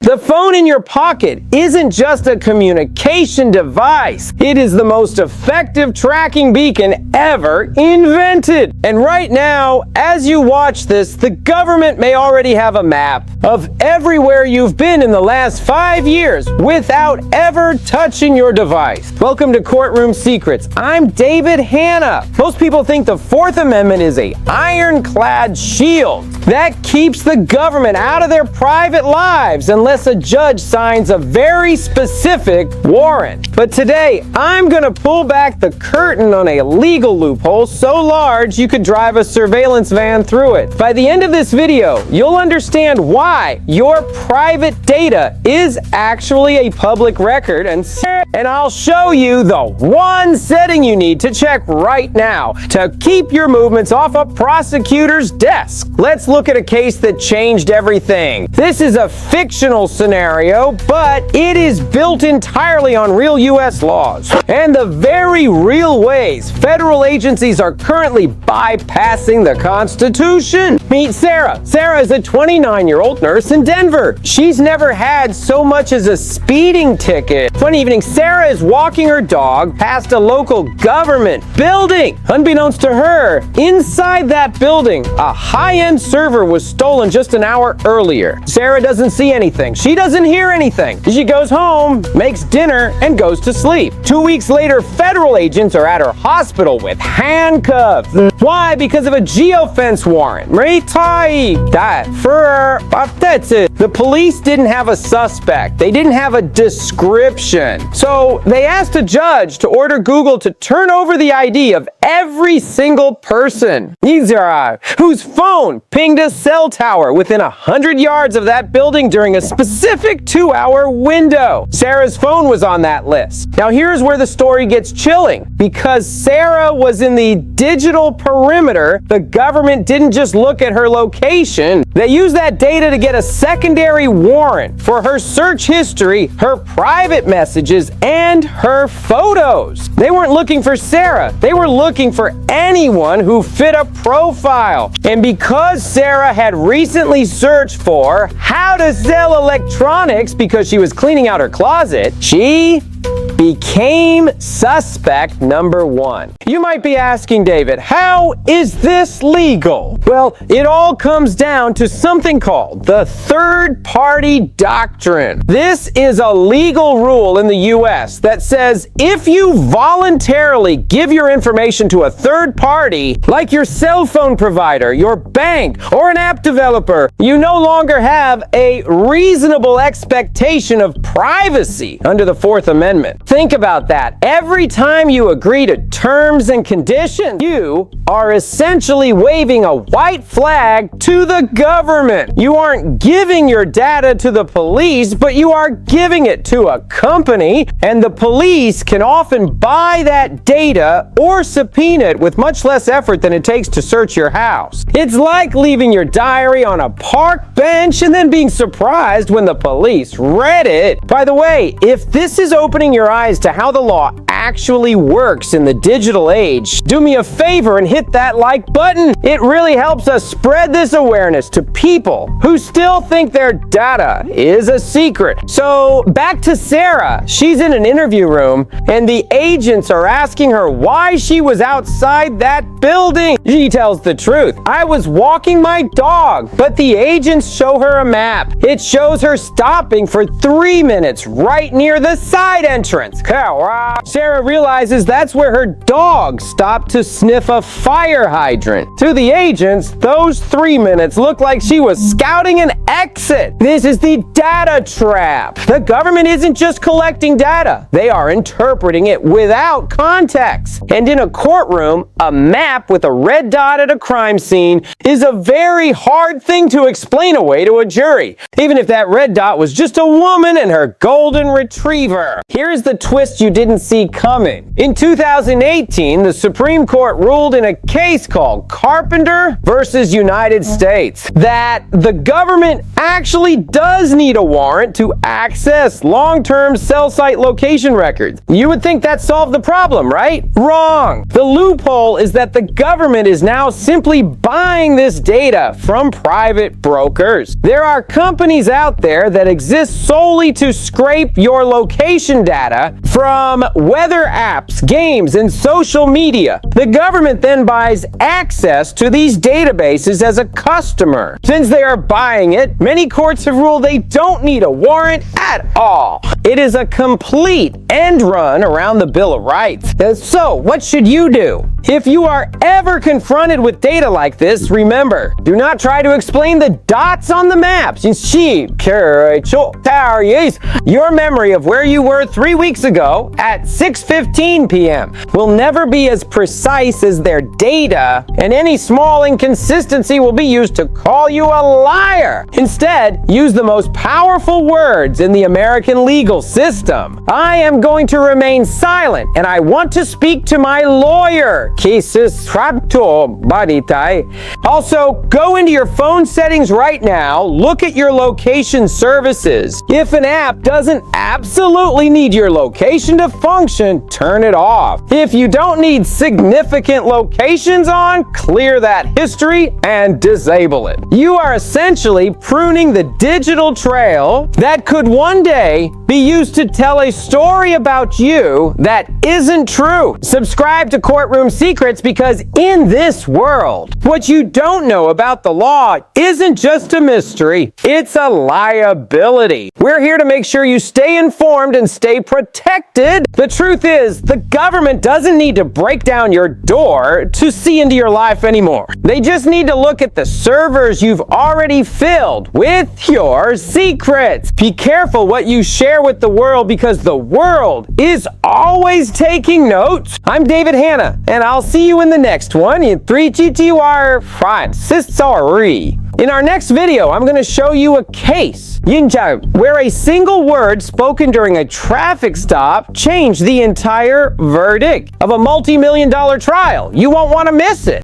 The phone in your pocket isn't just a communication device. It is the most effective tracking beacon ever invented. And right now, as you watch this, the government may already have a map of everywhere you've been in the last 5 years without ever touching your device. Welcome to Courtroom Secrets. I'm David Hanna. Most people think the Fourth Amendment is an ironclad shield that keeps the government out of their private lives unless a judge signs a very specific warrant. But today, I'm going to pull back the curtain on a legal loophole so large you could drive a surveillance van through it. By the end of this video, you'll understand why your private data is actually a public record, and I'll show you the one setting you need to check right now to keep your movements off a prosecutor's desk. Let's look at a case that changed everything. This is a fictional scenario, but it is built entirely on real U.S. laws and the very real ways federal agencies are currently bypassing the Constitution. Meet Sarah. Sarah is a 29-year-old nurse in Denver. She's never had so much as a speeding ticket. One evening, Sarah is walking her dog past a local government building. Unbeknownst to her, inside that building, a high-end server was stolen just an hour earlier. Sarah doesn't see anything. She doesn't hear anything. She goes home, makes dinner, and goes to sleep. 2 weeks later, federal agents are at her hospital with handcuffs. Why? Because of a geofence warrant. That's it. The police didn't have a suspect. They didn't have a description. So they asked a judge to order Google to turn over the ID of every single person whose phone pinged a cell tower within 100 yards of that building during a specific 2-hour window. Sarah's phone was on that list. Now here's where the story gets chilling. Because Sarah was in the digital perimeter, the government didn't just look at her location. They used that data to get a secondary warrant for her search history, her private messages, and her photos. They weren't looking for Sarah. They were looking for anyone who fit a profile. And because Sarah had recently searched for how to sell electronics because she was cleaning out her closet, she became suspect number 1. You might be asking, David, how is this legal? Well, it all comes down to something called the Third-Party Doctrine. This is a legal rule in the U.S. that says if you voluntarily give your information to a third party, like your cell phone provider, your bank, or an app developer, you no longer have a reasonable expectation of privacy under the Fourth Amendment. Think about that. Every time you agree to terms and conditions, you are essentially waving a white flag to the government. You aren't giving your data to the police, but you are giving it to a company, and the police can often buy that data or subpoena it with much less effort than it takes to search your house. It's like leaving your diary on a park bench and then being surprised when the police read it. By the way, if this is opening your eyes to how the law actually works in the digital age, do me a favor and hit that like button. It really helps us spread this awareness to people who still think their data is a secret. So back to Sarah. She's in an interview room and the agents are asking her why she was outside that building. She tells the truth. I was walking my dog, but the agents show her a map. It shows her stopping for 3 minutes right near the side entrance. Sarah realizes that's where her dog stopped to sniff a fire hydrant. To the agents, those 3 minutes looked like she was scouting an exit. This is the data trap. The government isn't just collecting data. They are interpreting it without context. And in a courtroom, a map with a red dot at a crime scene is a very hard thing to explain away to a jury, even if that red dot was just a woman and her golden retriever. Here's the twist you didn't see coming. In 2018, the Supreme Court ruled in a case called Carpenter versus United States that the government actually does need need a warrant to access long-term cell site location records. You would think that solved the problem, right? Wrong! The loophole is that the government is now simply buying this data from private brokers. There are companies out there that exist solely to scrape your location data from weather apps, games, and social media. The government then buys access to these databases as a customer. Since they are buying it, many courts have ruled they don't need a warrant at all. It is a complete end run around the Bill of Rights. So, what should you do? If you are ever confronted with data like this, remember, do not try to explain the dots on the maps. Your memory of where you were 3 weeks ago at 6:15 p.m. will never be as precise as their data, and any small inconsistency will be used to call you a liar. Instead, use the most powerful words in the American legal system. I am going to remain silent, and I want to speak to my lawyer. Also, go into your phone settings right now, look at your location services. If an app doesn't absolutely need your location to function, turn it off. If you don't need significant locations on, clear that history and disable it. You are essentially pruning the digital trail that could one day be used to tell a story about you that isn't true. Subscribe to Courtroom Secrets, because in this world, what you don't know about the law isn't just a mystery, it's a liability. We're here to make sure you stay informed and stay protected. The truth is, the government doesn't need to break down your door to see into your life anymore. They just need to look at the servers you've already filled with your secrets. Be careful what you share with the world, because the world is always taking notes. I'm David Hanna, and I'll see you in the next one. In 3 GTR Sorry. In our next video, I'm going to show you a case where a single word spoken during a traffic stop changed the entire verdict of a multi-million-dollar trial. You won't want to miss it.